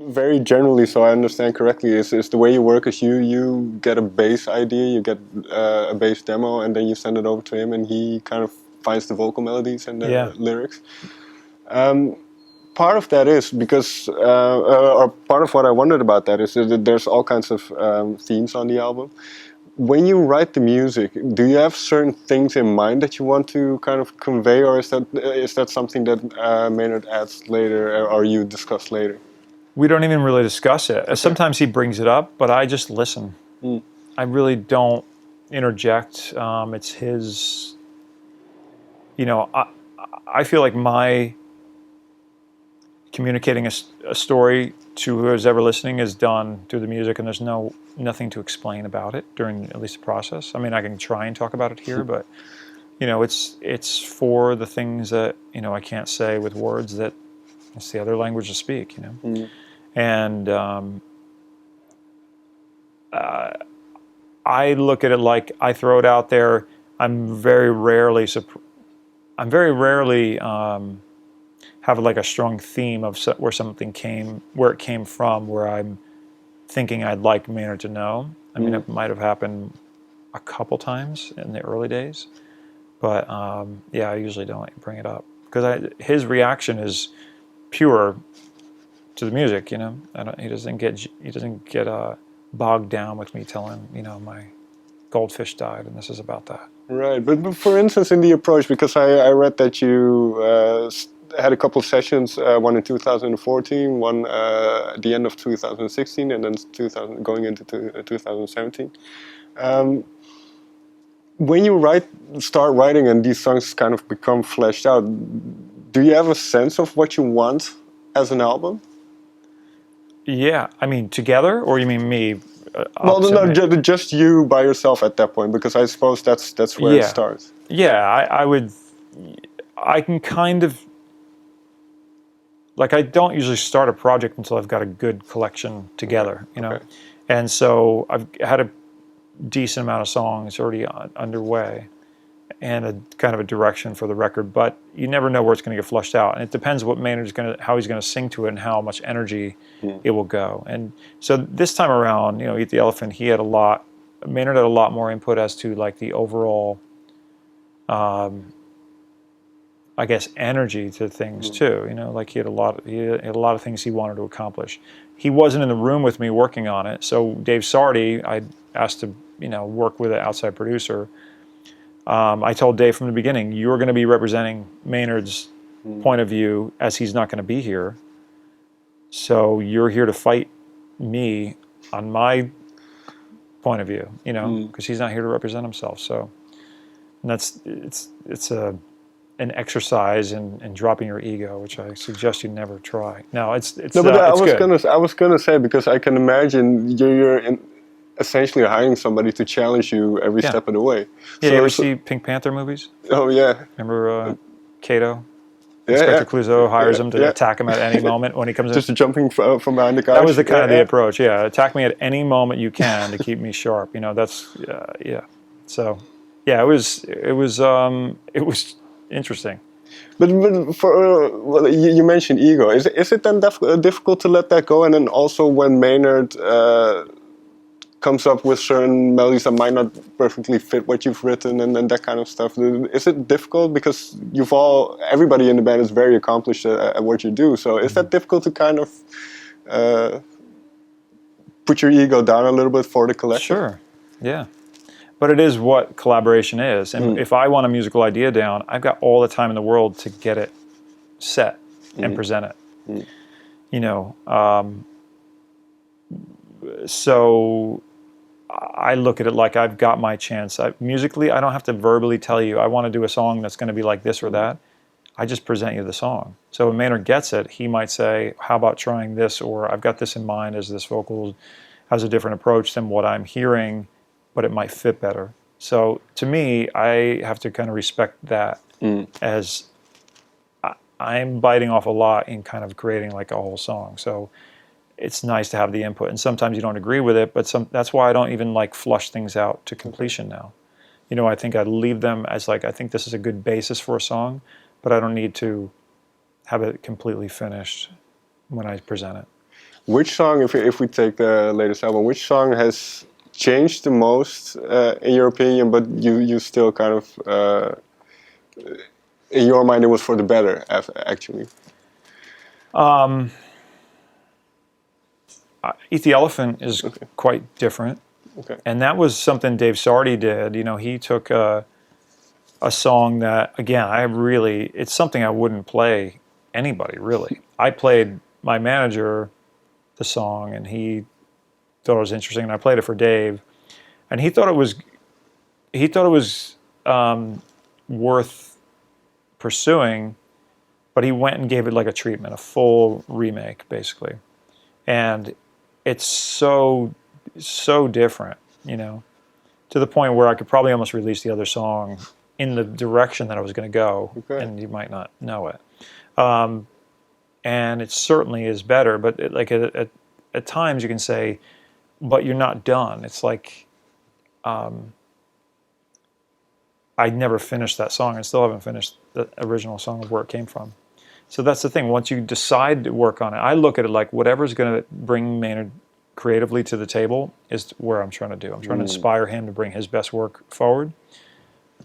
Very generally, so I understand correctly, is the way you work is you get a bass idea, you get a bass demo, and then you send it over to him, and he kind of finds the vocal melodies and the Yeah. lyrics. Part of that is because, or part of what I wondered about that is that there's all kinds of themes on the album. When you write the music, do you have certain things in mind that you want to kind of convey, or is that something that Maynard adds later, or you discuss later? We don't even really discuss it. Sometimes he brings it up, but I just listen. I really don't interject. It's his. I feel like my communicating a story to whoever's ever listening is done through the music, and there's nothing to explain about it during at least the process. I mean, I can try and talk about it here, but it's for the things that I can't say with words, that it's the other language to speak. And I look at it like I throw it out there. I'm very rarely have like a strong theme of where something where it came from, where I'm thinking I'd like Maynard to know. I mean, it might have happened a couple times in the early days, but I usually don't bring it up because his reaction is pure to the music. He doesn't get bogged down with me telling my goldfish died and this is about that. Right, but for instance, in the approach, because I read that you had a couple of sessions, one in 2014, one at the end of 2016, and then going into 2017. When you start writing and these songs kind of become fleshed out, do you have a sense of what you want as an album? Yeah, I mean together, or you mean me? Well, no, just you by yourself at that point, because I suppose that's where it starts. Yeah, I can kind of, like, I don't usually start a project until I've got a good collection together, Okay. And so I've had a decent amount of songs already underway and a kind of a direction for the record, but you never know where it's going to get flushed out, and it depends what Maynard's how he's going to sing to it and how much energy it will go. And so this time around, Eat the Elephant, Maynard had a lot more input as to like the overall I guess energy to things too. Like he had a lot of things he wanted to accomplish. He wasn't in the room with me working on it, so Dave Sardi, I asked to work with an outside producer. I told Dave from the beginning, you're going to be representing Maynard's point of view, as he's not going to be here. So you're here to fight me on my point of view, because he's not here to represent himself. So, and it's an exercise in dropping your ego, which I suggest you never try. No, it's no, but I was gonna say, because I can imagine you're essentially hiring somebody to challenge you every step of the way. Yeah, you ever see Pink Panther movies? Oh yeah. Remember Cato? Inspector Clouseau hires him to attack him at any moment when he comes in. Just jumping from behind the couch. That was the kind of the approach. Yeah, attack me at any moment you can to keep me sharp. That's So, yeah, it was interesting. But for you mentioned ego. Is it then difficult to let that go? And then also when Maynard comes up with certain melodies that might not perfectly fit what you've written and that kind of stuff, is it difficult? Because everybody in the band is very accomplished at what you do. So is that difficult to kind of put your ego down a little bit for the collective? Sure. Yeah. But it is what collaboration is. And if I want a musical idea down, I've got all the time in the world to get it set and present it. So I look at it like I've got my chance. Musically, I don't have to verbally tell you, I want to do a song that's going to be like this or that. I just present you the song. So when Maynard gets it, he might say, how about trying this? Or I've got this in mind, as this vocal has a different approach than what I'm hearing, but it might fit better. So to me, I have to kind of respect that, as I'm biting off a lot in kind of creating like a whole song. So it's nice to have the input, and sometimes you don't agree with it, but that's why I don't even like flush things out to completion now. I think I leave them as like, I think this is a good basis for a song, but I don't need to have it completely finished when I present it. Which song, if we take the latest album, which song has changed the most in your opinion, but you still kind of in your mind it was for the better actually? Eat the Elephant is quite different. Okay. And that was something Dave Sardi did. You know, he took a song that, again, it's something I wouldn't play anybody, really. I played my manager the song, and he thought it was interesting, and I played it for Dave, and he thought it was worth pursuing, but he went and gave it like a treatment, a full remake, basically. And it's so different, you know, to the point where I could probably almost release the other song in the direction that I was going to go, and you might not know it. And it certainly is better, but at times you can say, but you're not done. It's like I never finished that song. I still haven't finished the original song of where it came from. So that's the thing. Once you decide to work on it, I look at it like whatever's going to bring Maynard creatively to the table is where I'm trying to do. I'm trying to inspire him to bring his best work forward.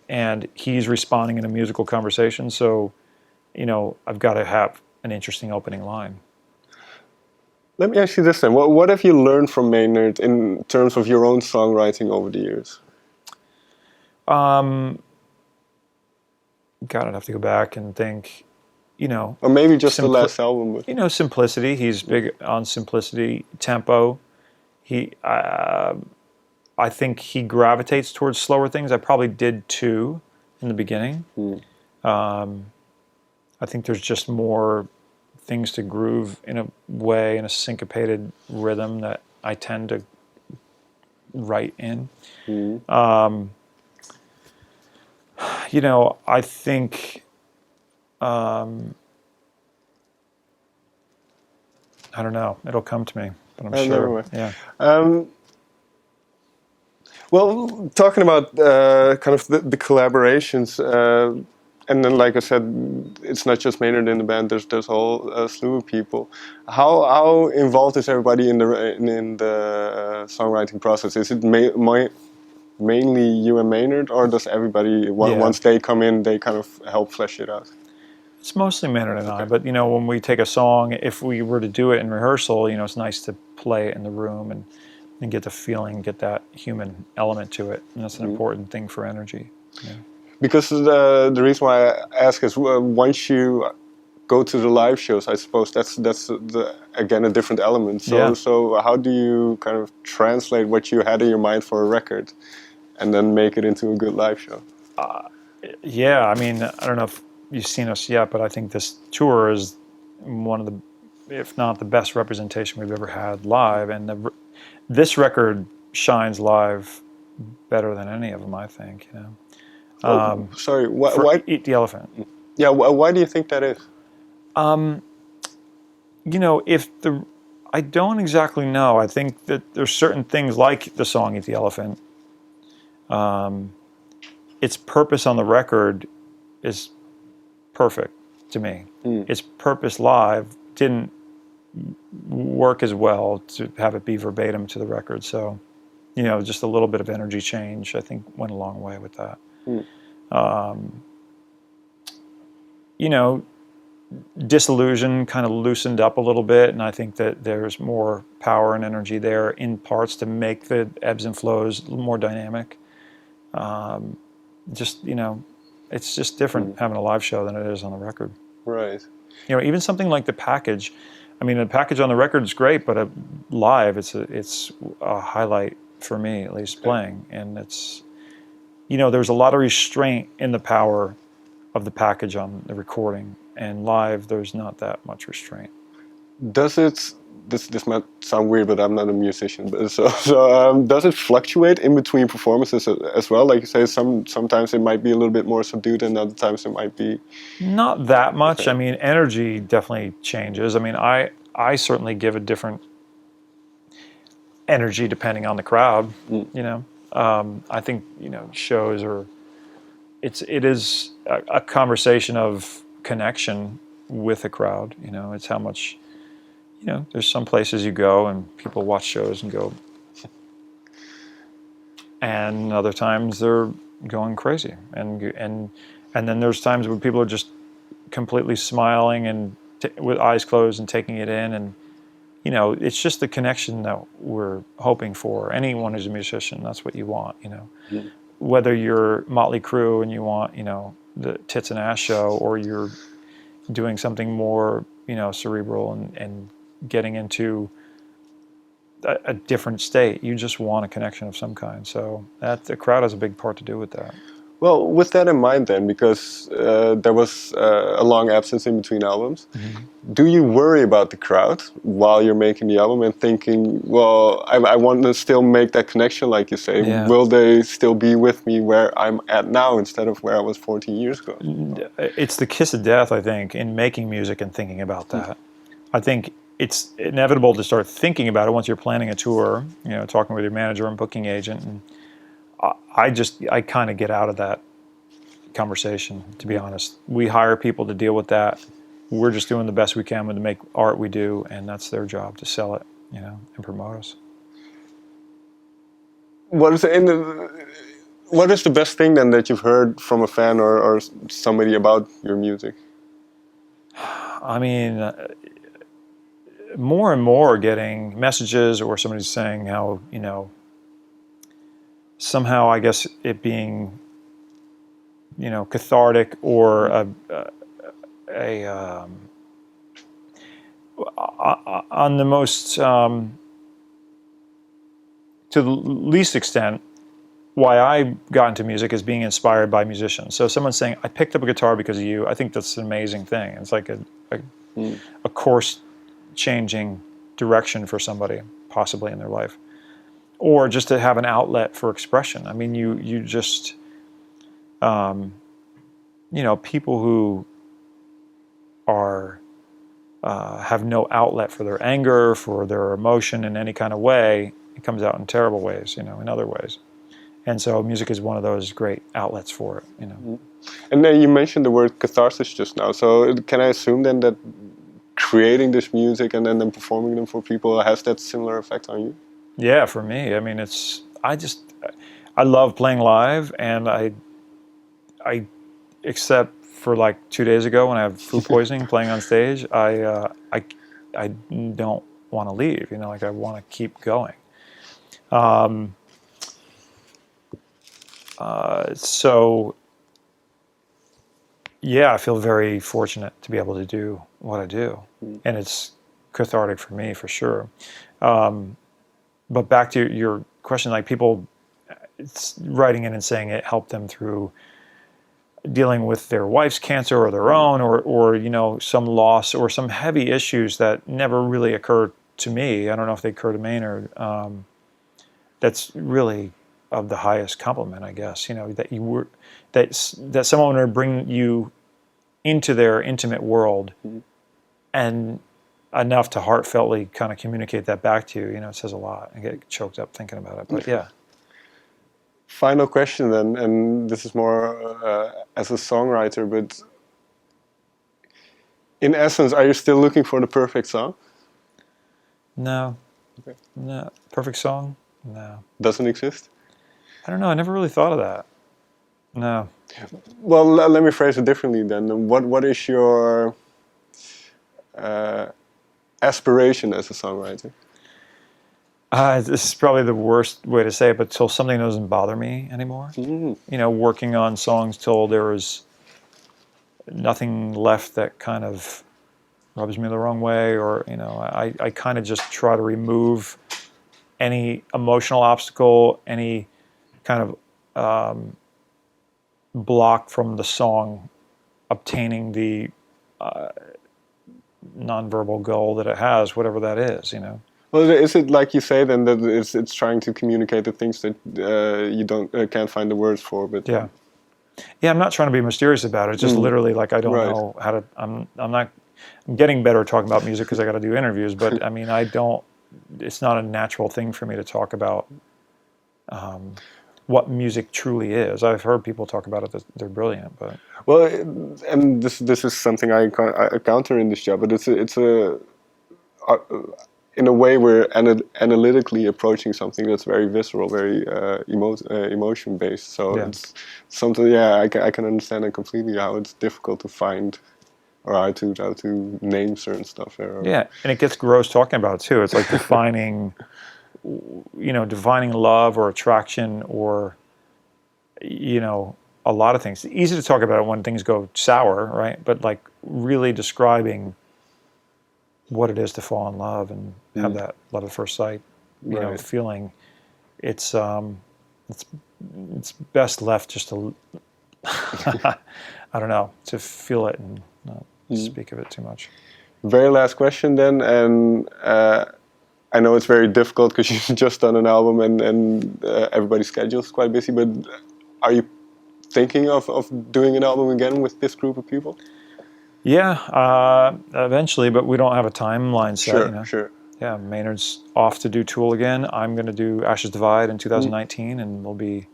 And he's responding in a musical conversation. So, you know, I've got to have an interesting opening line. Let me ask you this then. What have you learned from Maynard in terms of your own songwriting over the years? God, I'd have to go back and think, you know. Or maybe just the last album. You know, simplicity. He's big on simplicity, tempo. I think he gravitates towards slower things. I probably did too in the beginning. I think there's just more things to groove in a way, in a syncopated rhythm that I tend to write in. You know, I think, I don't know, it'll come to me, but I'm sure. Yeah. Well, talking about kind of the collaborations, and then, like I said, it's not just Maynard in the band. There's a whole slew of people. How involved is everybody in the songwriting process? Is it mainly you and Maynard, or does everybody once they come in, they kind of help flesh it out? It's mostly Maynard and I, but you know, when we take a song, if we were to do it in rehearsal, you know, it's nice to play it in the room and get the feeling, get that human element to it, and that's an important thing for energy. Yeah. Because the reason why I ask is once you go to the live shows, I suppose that's again a different element. So how do you kind of translate what you had in your mind for a record, and then make it into a good live show? Yeah, I mean, I don't know if you've seen us yet, but I think this tour is one of the, if not the best representation we've ever had live, and this record shines live better than any of them, I think. You know. Sorry, why Eat the Elephant? Yeah, why do you think that is? You know, I don't exactly know. I think that there's certain things like the song "Eat the Elephant." Its purpose on the record is perfect to me. Its purpose live didn't work as well to have it be verbatim to the record. So, you know, just a little bit of energy change, I think, went a long way with that. You know, Disillusion kind of loosened up a little bit, and I think that there's more power and energy there in parts to make the ebbs and flows more dynamic. Just, you know, it's just different having a live show than it is on the record. Right. You know, even something like the package. I mean, the package on the record is great, but live, it's a highlight for me, at least, playing. And it's, you know, there's a lot of restraint in the power of the package on the recording, and live, there's not that much restraint. Does it? This might sound weird, but I'm not a musician. But does it fluctuate in between performances as well? Like you say, sometimes it might be a little bit more subdued, and other times it might be not that much. I mean, energy definitely changes. I mean, I certainly give a different energy depending on the crowd. You know, I think, you know, shows are. It is a conversation of connection with a crowd. You know, it's how much you know, there's some places you go and people watch shows and go, and other times they're going crazy, and then there's times when people are just completely smiling and with eyes closed and taking it in, and you know, it's just the connection that we're hoping for. Anyone who's a musician, that's what you want, you know. Mm. Whether you're Motley Crue and you want, you know, the tits and ass show, or you're doing something more, you know, cerebral and getting into a different state, you just want a connection of some kind. So that the crowd has a big part to do with that. Well, with that in mind then, because there was a long absence in between albums, do you worry about the crowd while you're making the album and thinking, well, I want to still make that connection, like you say. Yeah. Will they still be with me where I'm at now instead of where I was 14 years ago? It's the kiss of death, I think, in making music and thinking about that. I think it's inevitable to start thinking about it once you're planning a tour, you know, talking with your manager and booking agent. And I kind of get out of that conversation, to be honest. We hire people to deal with that. We're just doing the best we can to make art we do, and that's their job to sell it, you know, and promote us. What is the best thing then that you've heard from a fan or somebody about your music? I mean, more and more getting messages or somebody saying how, you know, somehow I guess it being, you know, cathartic or on the most, to the least extent, why I got into music is being inspired by musicians. So someone saying, I picked up a guitar because of you, I think that's an amazing thing. It's like a course-changing direction for somebody, possibly in their life. Or just to have an outlet for expression. I mean, you just, you know, people who are, have no outlet for their anger, for their emotion in any kind of way, it comes out in terrible ways, you know, in other ways. And so music is one of those great outlets for it, you know. And then you mentioned the word catharsis just now. So can I assume then that creating this music and then performing them for people has that similar effect on you? Yeah, for me. I mean, I love playing live, and I except for like 2 days ago when I have food poisoning playing on stage, I don't want to leave, you know, like I want to keep going. So yeah, I feel very fortunate to be able to do what I do, and it's cathartic for me for sure. But back to your question, like people writing in and saying it helped them through dealing with their wife's cancer or their own, or you know, some loss or some heavy issues that never really occurred to me. I don't know if they occur to Maynard. That's really of the highest compliment, I guess. You know, that you were that someone would bring you into their intimate world, and enough to heartfeltly kind of communicate that back to you. You know, it says a lot. I get choked up thinking about it, but yeah. Final question then, and this is more as a songwriter, but in essence, are you still looking for the perfect song? No. Okay. No. Perfect song? No. Doesn't exist? I don't know. I never really thought of that. No. Well, let me phrase it differently then. What is your aspiration as a songwriter? This is probably the worst way to say it, but till something doesn't bother me anymore. You know, working on songs till there is nothing left that kind of rubs me the wrong way, or, you know, I kind of just try to remove any emotional obstacle, any kind of block from the song obtaining the nonverbal goal that it has, whatever that is, you know. Well, is it like you say then that it's trying to communicate the things that you can't find the words for? But yeah, I'm not trying to be mysterious about it. It's just literally like I don't know how to. I'm getting better at talking about music because I got to do interviews. But I mean, I don't. It's not a natural thing for me to talk about what music truly is. I've heard people talk about it; that they're brilliant, but well, and this is something I encounter in this job. But it's a in a way, we're analytically approaching something that's very visceral, very emotion based. So it's something. Yeah, I can understand it completely. How it's difficult to find, or how to name certain stuff. Yeah, and it gets gross talking about it too. It's like defining, defining love or attraction or, a lot of things. It's easy to talk about it when things go sour, right? But like really describing what it is to fall in love and have that love at first sight, feeling. It's best left just to, I don't know, to feel it and not speak of it too much. Very last question then, and I know it's very difficult because you've just done an album and everybody's schedule is quite busy, but are you thinking of doing an album again with this group of people? Yeah, eventually, but we don't have a timeline set. Sure. Yeah, Maynard's off to do Tool again. I'm going to do Ashes Divide in 2019, and we'll be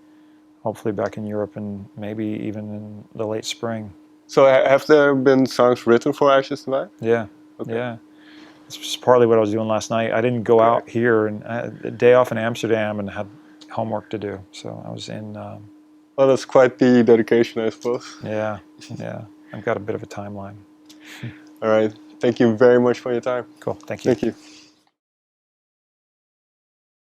hopefully back in Europe and maybe even in the late spring. So have there been songs written for Ashes Divide? Yeah, yeah. It's partly what I was doing last night. I didn't go out here, and I had a day off in Amsterdam and had homework to do. So I was in... well, that's quite the dedication, I suppose. Yeah. I've got a bit of a timeline. All right. Thank you very much for your time. Cool. Thank you. Thank you.